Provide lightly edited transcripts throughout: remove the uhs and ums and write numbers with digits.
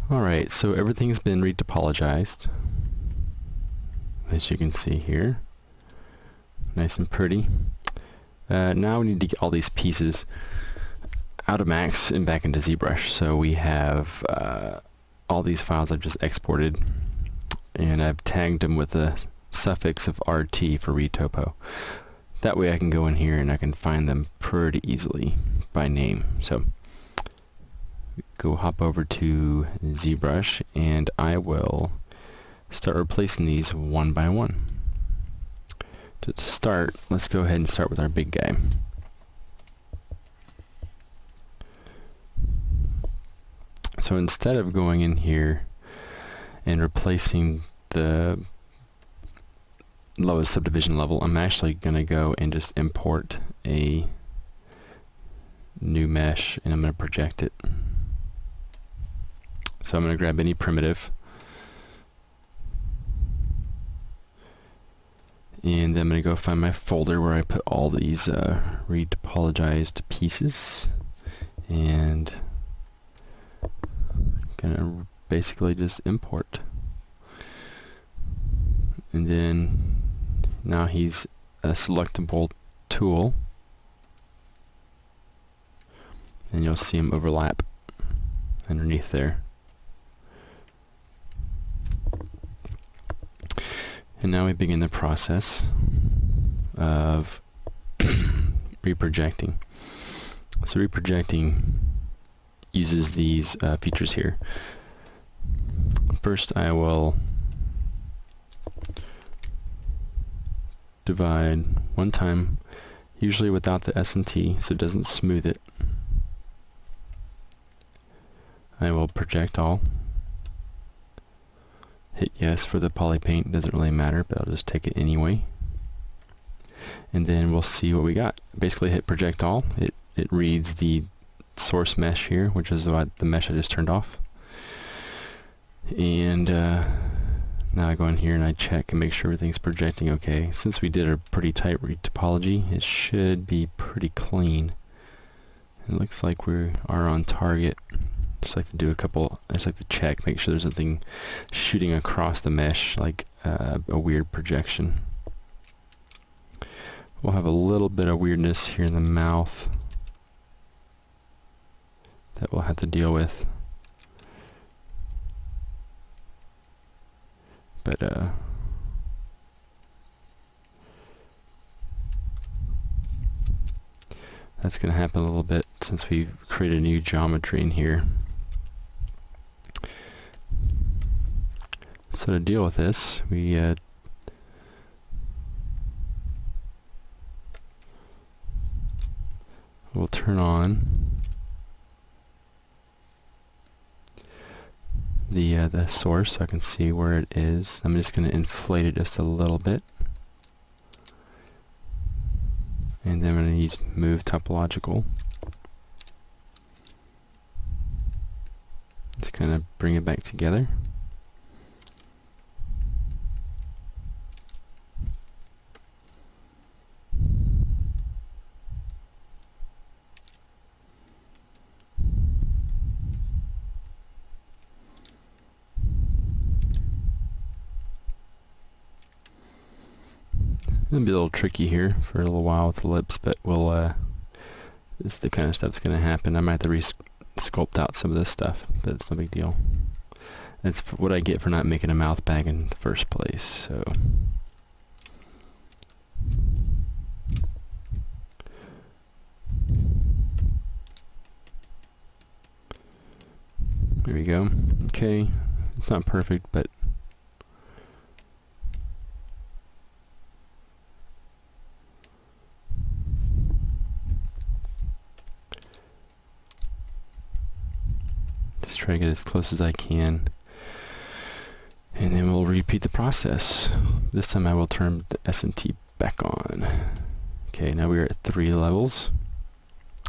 Alright, so everything's been retopologized, as you can see here. Nice and pretty. Now we need to get all these pieces out of Max and back into ZBrush. So we have all these files I've just exported, and I've tagged them with a suffix of RT for retopo. That way I can go in here and I can find them pretty easily by name. So go hop over to ZBrush and I will start replacing these one by one. To start, let's go ahead and start with our big guy. So instead of going in here and replacing the lowest subdivision level, I'm actually going to go and just import a new mesh, and I'm going to project it. So I'm going to grab any primitive, and then I'm going to go find my folder where I put all these retopologized pieces, and going to basically just import. And then now he's a selectable tool, and you'll see him overlap underneath there. And now we begin the process of reprojecting. So reprojecting uses these features here. First I will divide one time, usually without the SMT, so it doesn't smooth it. I will project all. Hit yes for the poly paint, doesn't really matter, but I'll just take it anyway. And then we'll see what we got. Basically hit project all. It reads the source mesh here, which is the mesh I just turned off. And now I go in here and I check and make sure everything's projecting okay. Since we did a pretty tight retopology, it should be pretty clean. It looks like we are on target. Just like to do a couple, I just like to check, make sure there's nothing shooting across the mesh, like a weird projection. We'll have a little bit of weirdness here in the mouth that we'll have to deal with. But that's going to happen a little bit since we've created a new geometry in here. So to deal with this, we will turn on the source so I can see where it is. I'm just going to inflate it just a little bit, and then I'm going to use move topological. Just kind of bring it back together. It'll be a little tricky here for a little while with the lips, but we'll this is the kind of stuff that's going to happen. I might have to re-sculpt out some of this stuff, but it's no big deal. That's what I get for not making a mouth bag in the first place. So there we go. Okay, it's not perfect, but try to get as close as I can, and then we'll repeat the process. This time I will turn the SMT back on. Okay, now we are at 3 levels,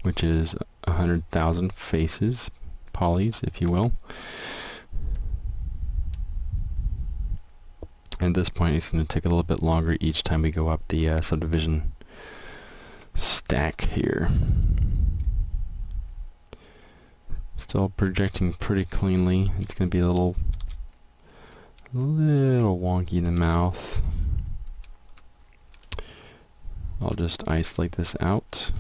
which is 100,000 faces, polys, if you will. At this point, it's going to take a little bit longer each time we go up the subdivision stack here. Still projecting pretty cleanly. It's going to be a little wonky in the mouth. I'll just isolate this out.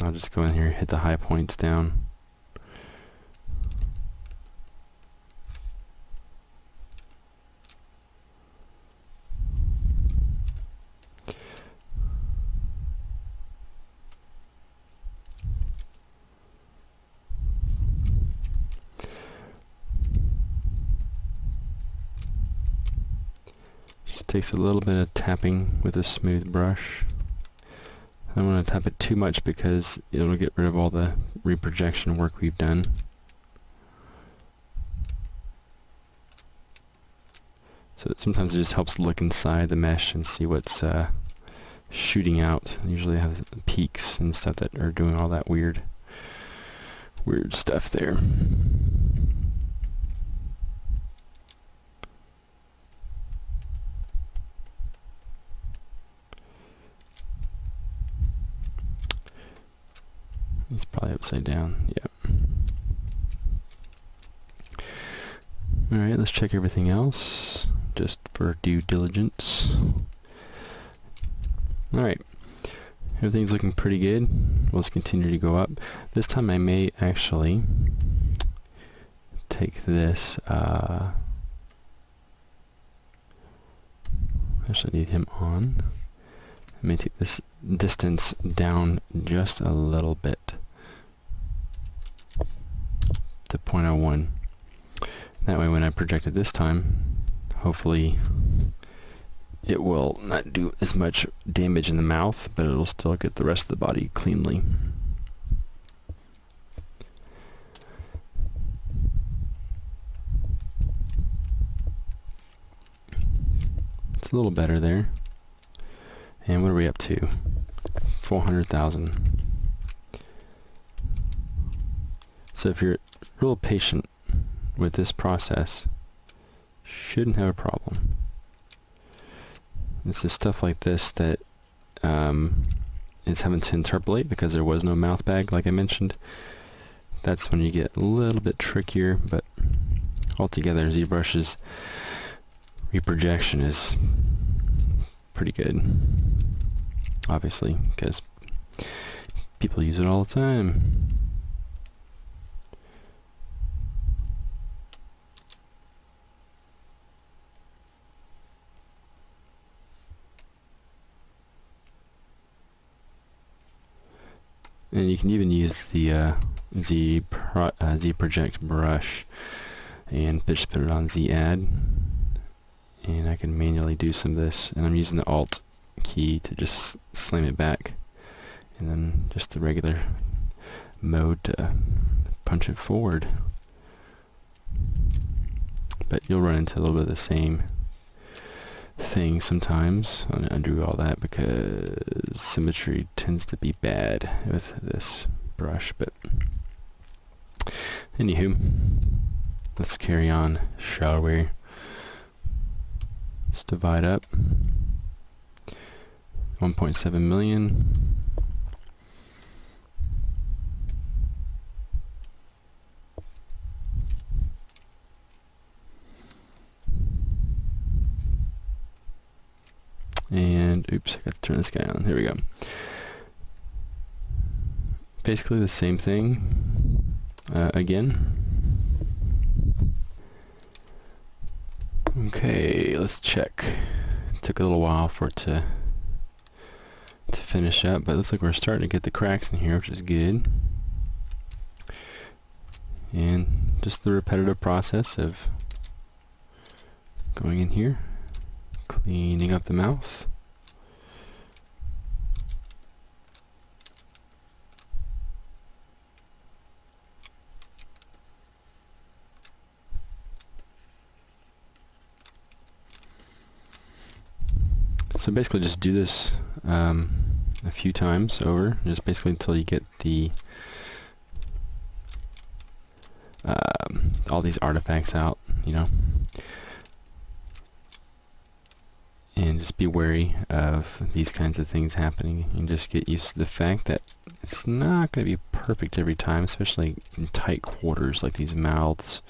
I'll just go in here and hit the high points down. Just takes a little bit of tapping with a smooth brush. I don't want to tap it too much because it'll get rid of all the reprojection work we've done. So sometimes it just helps look inside the mesh and see what's shooting out. Usually I have peaks and stuff that are doing all that weird stuff there. It's probably upside down. Yeah. Alright, let's check everything else, just for due diligence. Alright, everything's looking pretty good. We'll just continue to go up. This time I may actually take this, actually need him on. I may take this distance down just a little bit to 0.01. That way when I project it this time, hopefully it will not do as much damage in the mouth, but it'll still get the rest of the body cleanly. It's a little better there. And what are we up to? 400,000. So if you're real patient with this process, shouldn't have a problem. This is stuff like this that is having to interpolate because there was no mouth bag, like I mentioned. That's when you get a little bit trickier, but altogether ZBrush's reprojection is pretty good, obviously, because people use it all the time. And you can even use the ZProject brush and just put it on Z-Add, and I can manually do some of this, and I'm using the Alt key to just slam it back, and then just the regular mode to punch it forward. But you'll run into a little bit of the same thing sometimes. I'm going to undo all that because symmetry tends to be bad with this brush, but anywho, let's carry on, shall we? Let's divide up 1.7 million. And oops, I got to turn this guy on. Here we go. Basically the same thing again. Okay, let's check. It took a little while for it to finish up, but it looks like we're starting to get the cracks in here, which is good. And just the repetitive process of going in here, cleaning up the mouth. So basically just do this a few times over, just basically until you get the all these artifacts out, you know. And just be wary of these kinds of things happening, and just get used to the fact that it's not going to be perfect every time, especially in tight quarters like these mouths.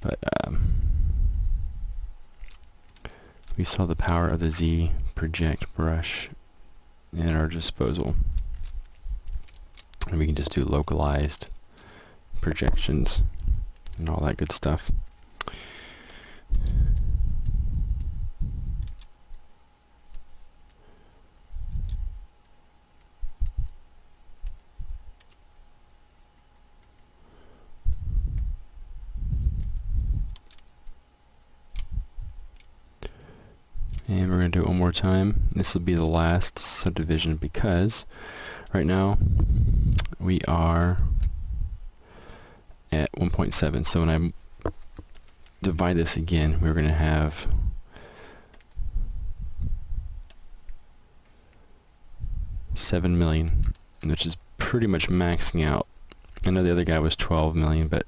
But we saw the power of the ZBrush brush at our disposal, and we can just do localized projections and all that good stuff. And we're going to do it one more time. This will be the last subdivision because right now we are at 1.7. So when I divide this again, we're going to have $7 million, which is pretty much maxing out. I know the other guy was 12 million, but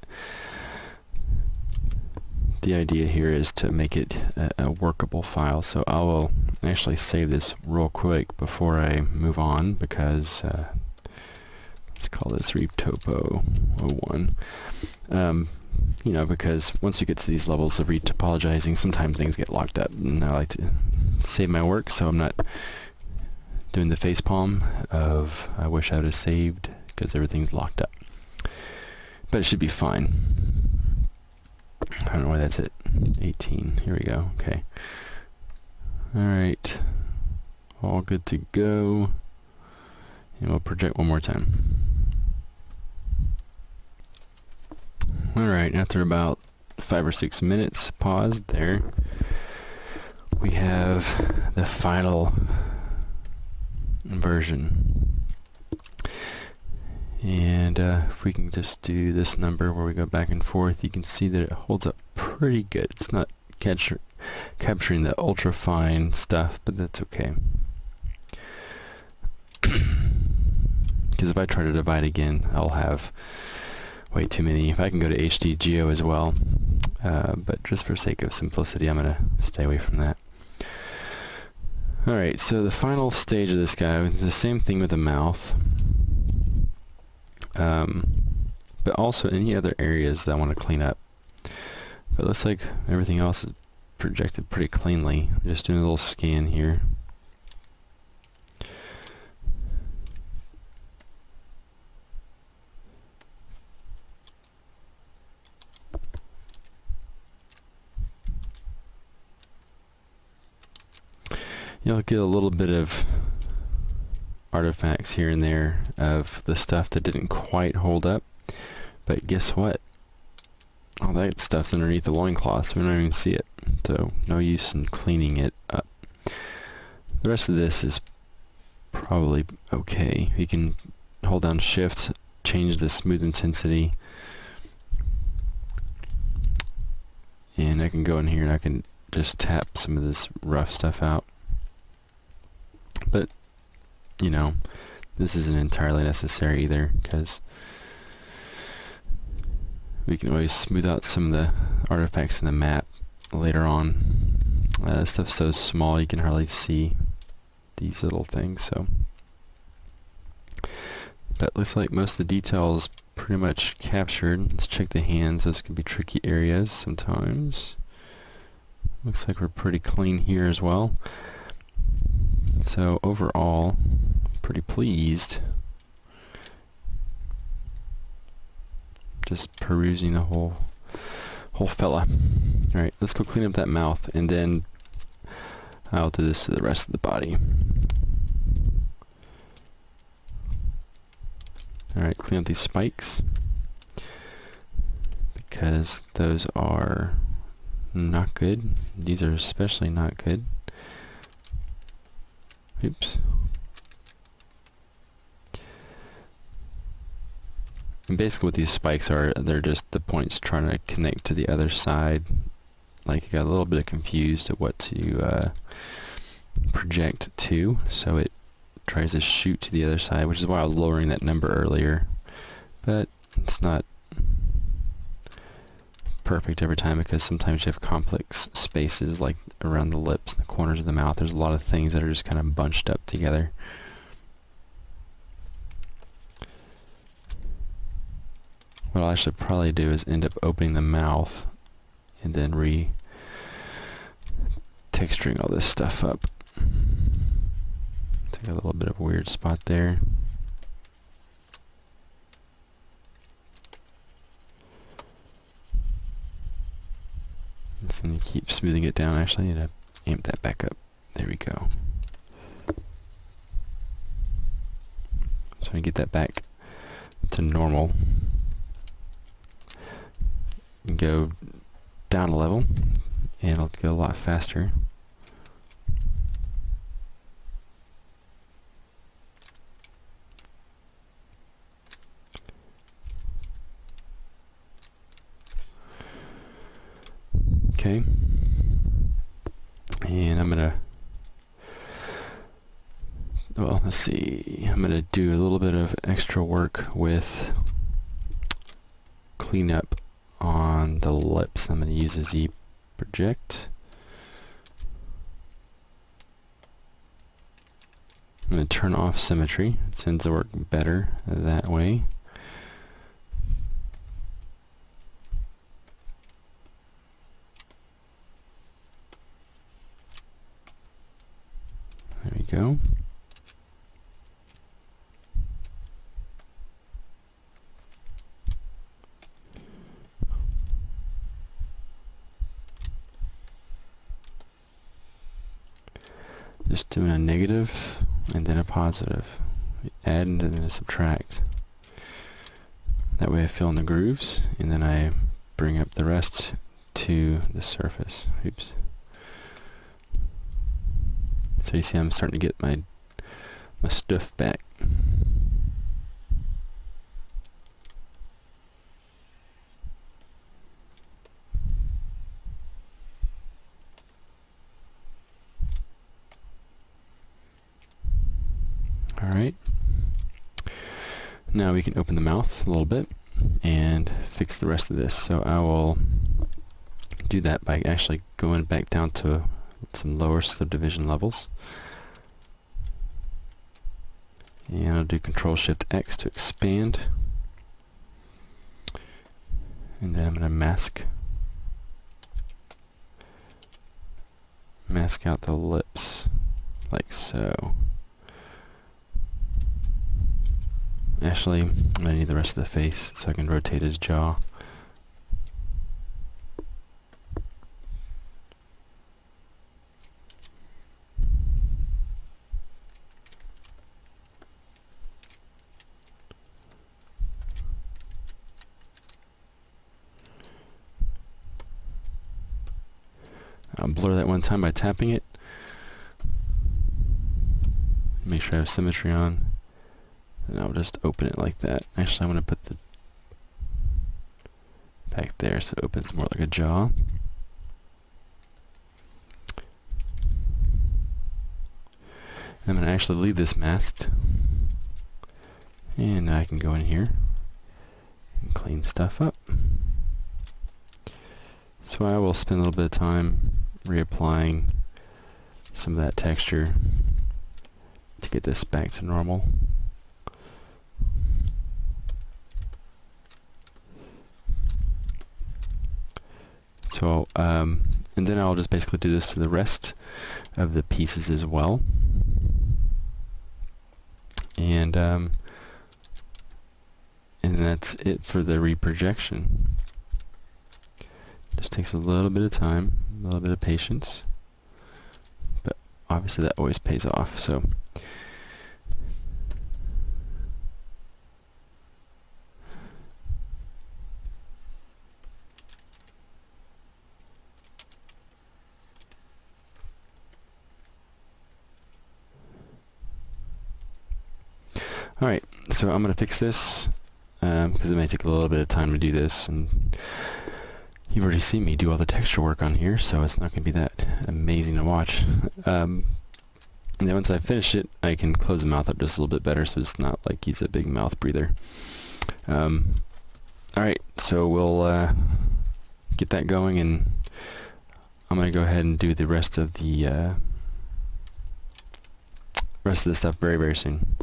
the idea here is to make it a workable file. So I will actually save this real quick before I move on, because let's call this Retopo 01. You know, because once you get to these levels of retopologizing, sometimes things get locked up, and I like to save my work, so I'm not doing the facepalm of I wish I would have saved, because everything's locked up. But it should be fine. I don't know why that's at 18. Here we go. Okay. Alright. All good to go. And we'll project one more time. Alright, after about 5 or 6 minutes paused there, we have the final version. And if we can just do this number where we go back and forth, you can see that it holds up pretty good. It's not capturing the ultra fine stuff, but that's okay. Because if I try to divide again, I'll have way too many. If I can go to HD Geo as well, but just for sake of simplicity, I'm going to stay away from that. Alright, so the final stage of this guy is the same thing with the mouth. But also any other areas that I want to clean up. But it looks like everything else is projected pretty cleanly. I'm just doing a little scan here. You'll get a little bit of artifacts here and there of the stuff that didn't quite hold up, but guess what? All that stuff's underneath the loincloth, so we don't even see it, so no use in cleaning it up. The rest of this is probably okay. You can hold down shift, change the smooth intensity, and I can go in here and I can just tap some of this rough stuff out. But you know, this isn't entirely necessary either, because we can always smooth out some of the artifacts in the map later on. Stuff's so small you can hardly see these little things, so. But looks like most of the details pretty much captured. Let's check the hands. Those can be tricky areas sometimes. Looks like we're pretty clean here as well. So overall, pretty pleased. Just perusing the whole fella. Alright, let's go clean up that mouth, and then I'll do this to the rest of the body. Alright, clean up these spikes, because those are not good. These are especially not good. Oops. And basically what these spikes are, they're just the points trying to connect to the other side. Like, you got a little bit confused at what to project to, so it tries to shoot to the other side, which is why I was lowering that number earlier. But it's not perfect every time, because sometimes you have complex spaces like around the lips and the corners of the mouth. There's a lot of things that are just kind of bunched up together. What I'll actually probably do is end up opening the mouth and then texturing all this stuff up. Take a little bit of a weird spot there. And keep smoothing it down. Actually, I need to amp that back up. There we go. So I get that back to normal. And go down a level, and it'll go a lot faster. Okay, and I'm gonna, well, let's see, I'm gonna do a little bit of extra work with cleanup on the lips. I'm gonna use a ZBrush. I'm gonna turn off symmetry. It tends to work better that way. There we go. Just doing a negative and then a positive. Add and then a subtract. That way I fill in the grooves, and then I bring up the rest to the surface. Oops. So you see I'm starting to get my stuff back. Alright. Now we can open the mouth a little bit and fix the rest of this. So I will do that by actually going back down to some lower subdivision levels. And I'll do Control-Shift-X to expand. And then I'm going to mask out the lips, like so. Actually, I need the rest of the face so I can rotate his jaw. I'll blur that one time by tapping it. Make sure I have symmetry on. And I'll just open it like that. Actually, I'm going to put the back there so it opens more like a jaw. And I'm going to actually leave this masked. And I can go in here and clean stuff up. So I will spend a little bit of time reapplying some of that texture to get this back to normal. So, and then I'll just basically do this to the rest of the pieces as well. And that's it for the reprojection. Just takes a little bit of time, a little bit of patience, but obviously that always pays off. So alright, so I'm going to fix this because it may take a little bit of time to do this, and you've already seen me do all the texture work on here, so it's not going to be that amazing to watch. And then once I finish it, I can close the mouth up just a little bit better, so it's not like he's a big mouth breather. Alright, so we'll get that going, and I'm going to go ahead and do the rest of the stuff very, very soon.